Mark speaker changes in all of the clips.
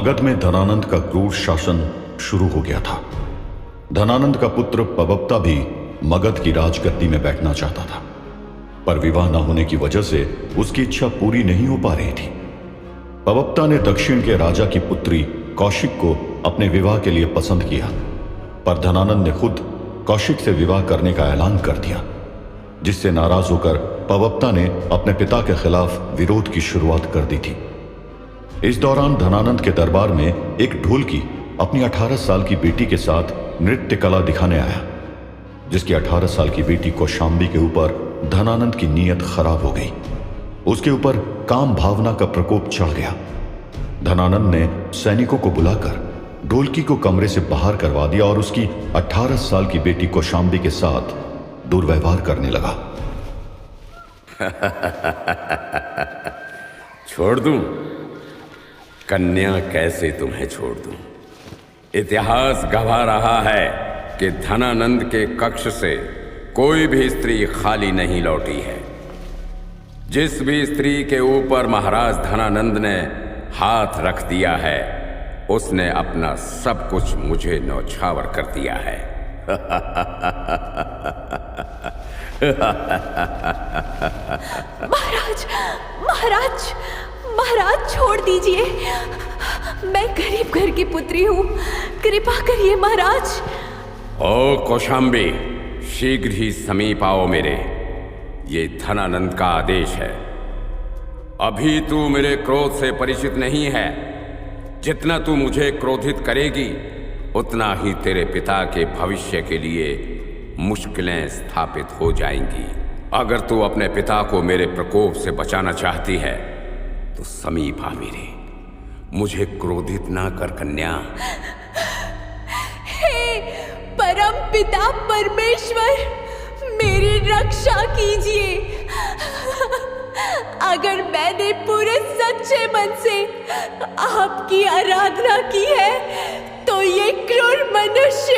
Speaker 1: मगध में धनानंद का क्रूर शासन शुरू हो गया था। धनानंद का पुत्र पबप्ता भी मगध की राजगद्दी में बैठना चाहता था, पर विवाह न होने की वजह से उसकी इच्छा पूरी नहीं हो पा रही थी। पबप्ता ने दक्षिण के राजा की पुत्री कौशिक को अपने विवाह के लिए पसंद किया, पर धनानंद ने खुद कौशिक से विवाह करने का ऐलान कर दिया, जिससे नाराज होकर पबप्ता ने अपने पिता के खिलाफ विरोध की शुरुआत कर दी थी। इस दौरान धनानंद के दरबार में एक ढोलकी अपनी 18 साल की बेटी के साथ नृत्य कला दिखाने आया, जिसकी 18 साल की बेटी कौशांबी के ऊपर धनानंद की नीयत खराब हो गई। उसके ऊपर काम भावना का प्रकोप चढ़ गया। धनानंद ने सैनिकों को बुलाकर ढोलकी को कमरे से बाहर करवा दिया और उसकी 18 साल की बेटी कौशांबी के साथ दुर्व्यवहार करने लगा।
Speaker 2: छोड़ दूं? कन्या कैसे तुम्हें छोड़ दूं? इतिहास गवाह रहा है कि धनानंद के कक्ष से कोई भी स्त्री खाली नहीं लौटी है। जिस भी स्त्री के ऊपर महाराज धनानंद ने हाथ रख दिया है, उसने अपना सब कुछ मुझे न्यौछावर कर दिया है।
Speaker 3: महाराज, महाराज, महाराज छोड़ दीजिए। मैं गरीब घर की पुत्री हूँ, कृपा करिए महाराज।
Speaker 2: ओ कौशांबी, शीघ्र ही समीप आओ मेरे। ये धनानंद का आदेश है। अभी तू मेरे क्रोध से परिचित नहीं है। जितना तू मुझे क्रोधित करेगी, उतना ही तेरे पिता के भविष्य के लिए मुश्किलें स्थापित हो जाएंगी। अगर तू अपने पिता को मेरे प्रकोप से बचाना चाहती है तो समीप आ मेरे। मुझे क्रोधित ना कर कन्या।
Speaker 3: हे परम पिता परमेश्वर, मेरी रक्षा कीजिए। अगर मैंने पूरे सच्चे मन से आपकी आराधना की है तो ये क्रूर मनुष्य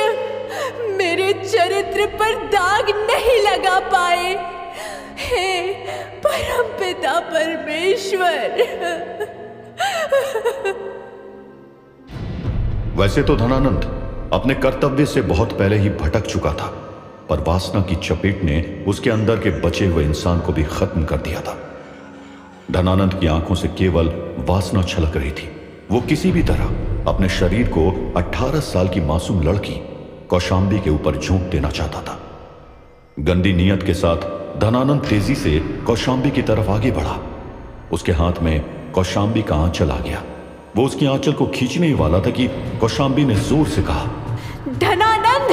Speaker 3: मेरे चरित्र पर दाग नहीं लगा पाए। हे परम पिता परमेश्वर।
Speaker 1: वैसे तो धनानंद अपने कर्तव्य से बहुत पहले ही भटक चुका था, पर वासना की चपेट ने उसके अंदर के बचे हुए इंसान को भी खत्म कर दिया था। धनानंद की आंखों से केवल वासना छलक रही थी। वो किसी भी तरह अपने शरीर को 18 साल की मासूम लड़की कौशांबी के ऊपर झोंक देना चाहता था। गंदी नीयत के साथ धनानंद तेजी से कौशांबी की तरफ आगे बढ़ा। उसके हाथ में कौशांबी का आंचल आ गया। वो उसकी आंचल को खींचने ही वाला था कि कौशांबी ने जोर से कहा,
Speaker 3: धनानंद,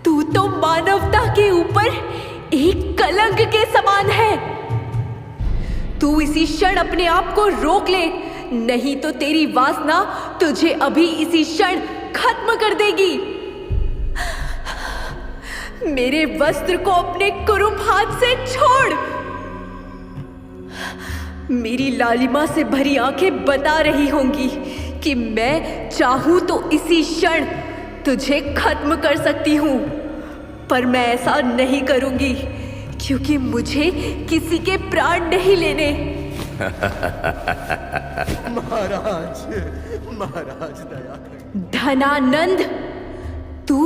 Speaker 3: तू तो मानवता के ऊपर एक कलंक के समान है। तू इसी क्षण अपने आप को रोक ले, नहीं तो तेरी वासना तुझे अभी इसी क्षण खत्म कर देगी। मेरे वस्त्र को अपने कुरूप हाथ से छोड़। मेरी लालिमा से भरी आंखें बता रही होंगी कि मैं चाहूं तो इसी क्षण तुझे खत्म कर सकती हूं, पर मैं ऐसा नहीं करूंगी क्योंकि मुझे किसी के प्राण नहीं लेने।
Speaker 4: महाराज, महाराज दया करें।
Speaker 3: धनानंद, तू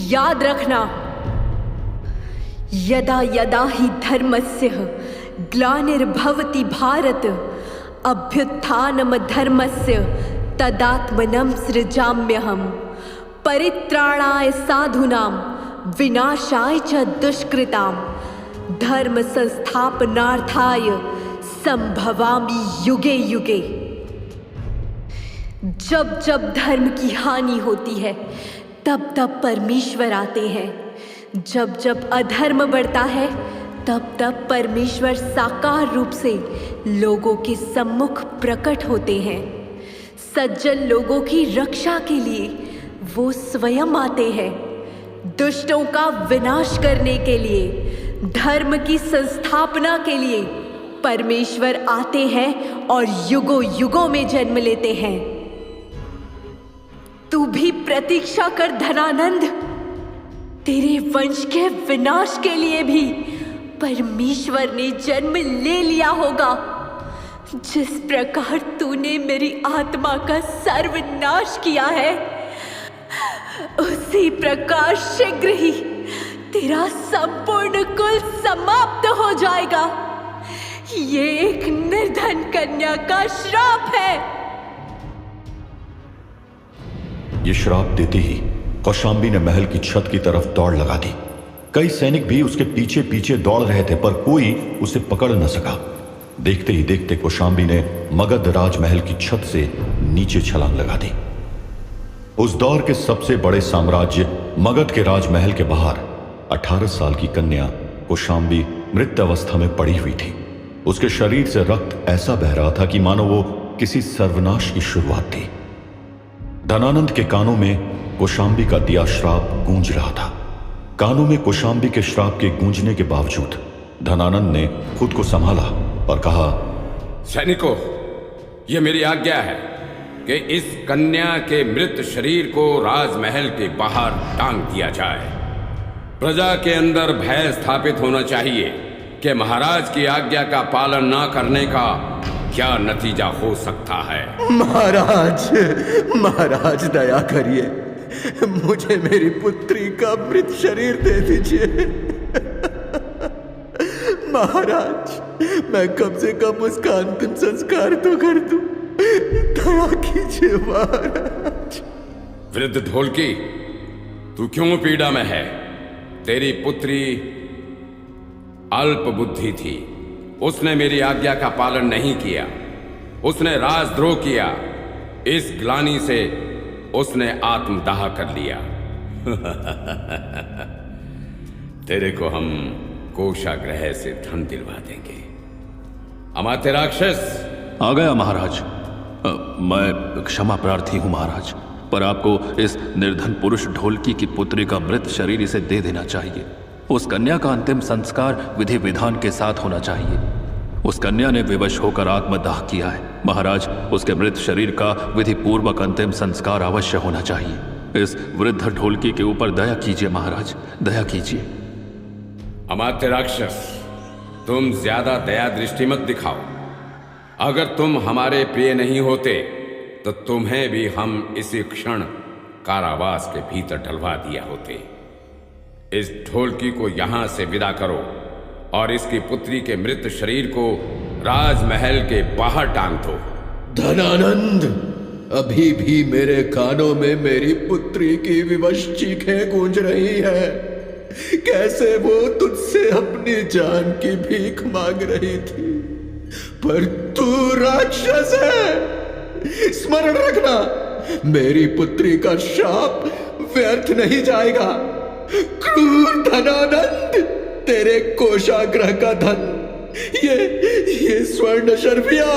Speaker 3: याद रखना, यदा यदा ही धर्मस्य ग्लानिर्भवति भारत, अभ्युत्थानम धर्मस्य तदात्मनं सृजाम्यहम्, परित्राणाय साधूनां विनाशाय च दुष्कृताम्, धर्म संस्थापनार्थाय संभवामि युगे युगे। जब जब धर्म की हानि होती है तब तब परमेश्वर आते हैं। जब जब अधर्म बढ़ता है तब तब परमेश्वर साकार रूप से लोगों के सम्मुख प्रकट होते हैं। सज्जन लोगों की रक्षा के लिए वो स्वयं आते हैं। दुष्टों का विनाश करने के लिए, धर्म की संस्थापना के लिए परमेश्वर आते हैं और युगों युगों में जन्म लेते हैं। तू भी प्रतीक्षा कर धनानंद। तेरे वंश के विनाश के लिए भी परमेश्वर ने जन्म ले लिया होगा। जिस प्रकार तूने मेरी आत्मा का सर्वनाश किया है, उसी प्रकार शीघ्र ही तेरा संपूर्ण कुल समाप्त हो जाएगा। ये एक निर्धन कन्या का श्राप है।
Speaker 1: ये श्राप देते ही कौशाम्बी ने महल की छत की तरफ दौड़ लगा दी। कई सैनिक भी उसके पीछे पीछे दौड़ रहे थे, पर कोई उसे पकड़ न सका। देखते ही देखते कौशाम्बी ने मगध राजमहल की छत से नीचे छलांग लगा दी। उस दौर के सबसे बड़े साम्राज्य मगध के राजमहल के बाहर 18 साल की कन्या कौशाम्बी मृत अवस्था में पड़ी हुई थी। उसके शरीर से रक्त ऐसा बह रहा था कि मानो वो किसी सर्वनाश की शुरुआत थी। धनानंद के कानों में कौशाम्बी का दिया श्राप गूंज रहा था। कानों में कौशाम्बी के श्राप के गूंजने के बावजूद धनानंद ने खुद को संभाला और कहा,
Speaker 2: सैनिकों, यह मेरी आज्ञा है कि इस कन्या के मृत शरीर को राजमहल के बाहर टांग दिया जाए। प्रजा के अंदर भय स्थापित होना चाहिए कि महाराज की आज्ञा का पालन न करने का क्या नतीजा हो सकता है।
Speaker 4: महाराज, महाराज दया करिए, मुझे मेरी पुत्री का मृत शरीर दे दीजिए। महाराज, मैं कम से कम उसका अंतिम संस्कार तो कर दूं। दया कीजिए महाराज।
Speaker 2: वृद्ध ढोलकी, तू क्यों पीड़ा में है? तेरी पुत्री अल्प बुद्धि थी, उसने मेरी आज्ञा का पालन नहीं किया, उसने राजद्रोह किया। इस ग्लानि से उसने आत्मदाह कर लिया। तेरे को हम कोषागृह से धन दिलवा देंगे। अमात्य राक्षस।
Speaker 5: आ गया महाराज। मैं क्षमा प्रार्थी हूं महाराज, पर आपको इस निर्धन पुरुष ढोलकी की पुत्री का मृत शरीर इसे दे देना चाहिए। उस कन्या का अंतिम संस्कार विधि विधान के साथ होना चाहिए। उस कन्या ने विवश होकर आत्मदाह किया है महाराज। उसके मृत शरीर का विधि पूर्वक अंतिम संस्कार अवश्य होना चाहिए। इस वृद्ध ढोलकी के ऊपर दया कीजिए महाराज, दया कीजिए।
Speaker 2: अमात्य राक्षस, तुम ज्यादा दया दृष्टि मत दिखाओ। अगर तुम हमारे प्रिय नहीं होते तो तुम्हें भी हम इसी क्षण कारावास के भीतर डलवा दिया होते। इस ढोलकी को यहां से विदा करो और इसकी पुत्री के मृत शरीर को राजमहल के बाहर टांग दो।
Speaker 4: धनानंद, अभी भी मेरे कानों में मेरी पुत्री की विवश चीखें गूंज रही है। कैसे वो तुझसे अपनी जान की भीख मांग रही थी, पर तू राक्षस है। स्मरण रखना, मेरी पुत्री का शाप व्यर्थ नहीं जाएगा। क्रूर धनानंद, तेरे कोषागृह का धन, ये स्वर्ण शर्फिया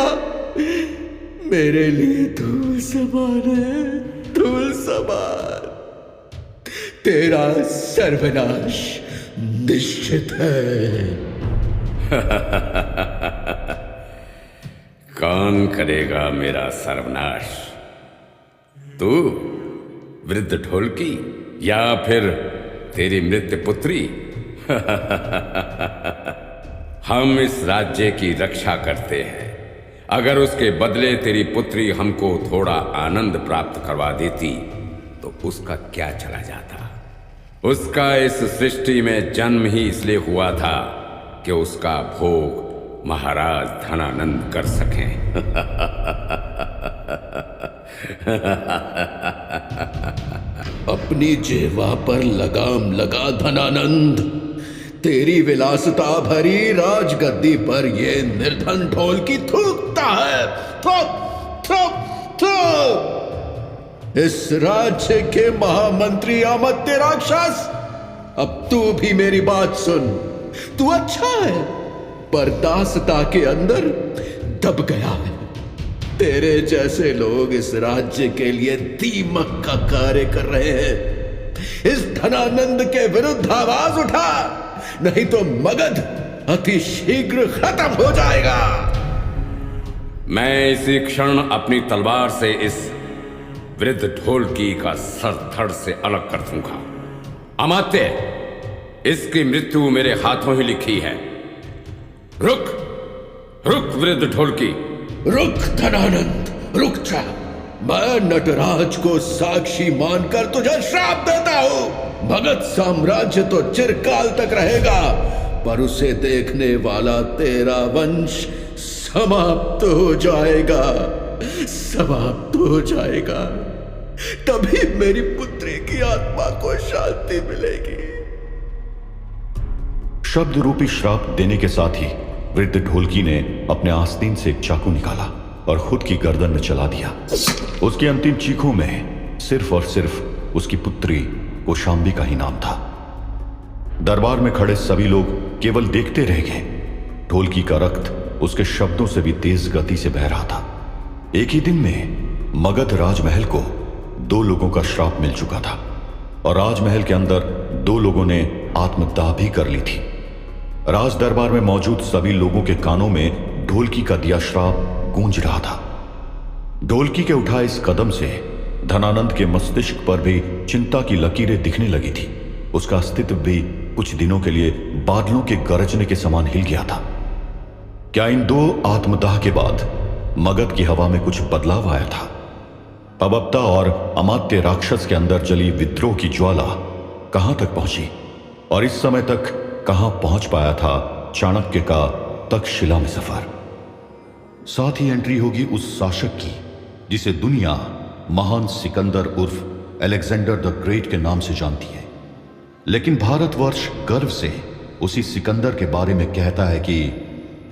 Speaker 4: मेरे लिए धूल समान है, धूल समान। तेरा सर्वनाश निश्चित है।
Speaker 2: कौन करेगा मेरा सर्वनाश? तू वृद्ध ढोलकी या फिर तेरी मृत पुत्री? हम इस राज्य की रक्षा करते हैं। अगर उसके बदले तेरी पुत्री हमको थोड़ा आनंद प्राप्त करवा देती तो उसका क्या चला जाता। उसका इस सृष्टि में जन्म ही इसलिए हुआ था कि उसका भोग महाराज धनानंद कर सकें।
Speaker 4: अपनी जिह्वा पर लगाम लगा धनानंद। तेरी विलासिता भरी राजगद्दी पर ये निर्धन ढोलकी थूकता है। थूक थूक थूक। इस राज्य के महामंत्री अमात्य राक्षस, अब तू भी मेरी बात सुन। तू अच्छा है, पर दासता के अंदर दब गया है। तेरे जैसे लोग इस राज्य के लिए दीमक का कार्य कर रहे हैं। इस धनानंद के विरुद्ध आवाज उठा, नहीं तो मगध अति शीघ्र खत्म हो जाएगा।
Speaker 2: मैं इसी क्षण अपनी तलवार से इस वृद्ध ढोलकी का सर धड़ से अलग कर दूंगा। अमात्य, इसकी मृत्यु मेरे हाथों ही लिखी है। रुक रुक वृद्ध ढोलकी,
Speaker 4: रुक धनानंद, रुक जा। मैं नटराज को साक्षी मानकर तुझे श्राप देता हूं। मगध साम्राज्य तो चिरकाल तक रहेगा, पर उसे देखने वाला तेरा वंश समाप्त हो जाएगा, समाप्त हो जाएगा। तभी मेरी पुत्री की आत्मा को शांति मिलेगी।
Speaker 1: शब्द रूपी श्राप देने के साथ ही वृद्ध ढोलकी ने अपने आस्तीन से एक चाकू निकाला और खुद की गर्दन में चला दिया। उसकी अंतिम चीखों में सिर्फ और सिर्फ उसकी पुत्री कौशांबी का ही नाम था। दरबार में खड़े सभी लोग केवल देखते रह गए। ढोलकी का रक्त उसके शब्दों से भी तेज गति से बह रहा था। एक ही दिन में मगध राजमहल को 2 लोगों का श्राप मिल चुका था और राजमहल के अंदर 2 लोगों ने आत्मदाह भी कर ली थी। राज दरबार में मौजूद सभी लोगों के कानों में ढोलकी का दिया श्राप गूंज रहा था। ढोलकी के उठाए इस कदम से धनानंद के मस्तिष्क पर भी चिंता की लकीरें दिखने लगी थी। उसका अस्तित्व भी कुछ दिनों के लिए बादलों के गरजने के समान हिल गया था। क्या इन 2 आत्मदाह के बाद मगध की हवा में कुछ बदलाव आया था? पबप्ता और अमात्य राक्षस के अंदर जली विद्रोह की ज्वाला कहां तक पहुंची और इस समय तक कहां पहुंच पाया था चाणक्य का तक्षशिला में सफर? साथ ही एंट्री होगी उस शासक की जिसे दुनिया महान सिकंदर उर्फ अलेक्जेंडर द ग्रेट के नाम से जानती है। लेकिन भारतवर्ष गर्व से उसी सिकंदर के बारे में कहता है कि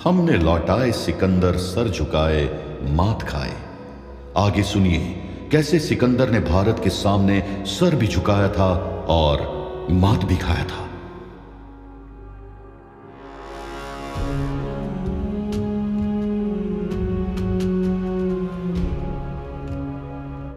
Speaker 1: हमने लौटाए सिकंदर सर झुकाए मात खाए। आगे सुनिए कैसे सिकंदर ने भारत के सामने सर भी झुकाया था और मात भी खाया था।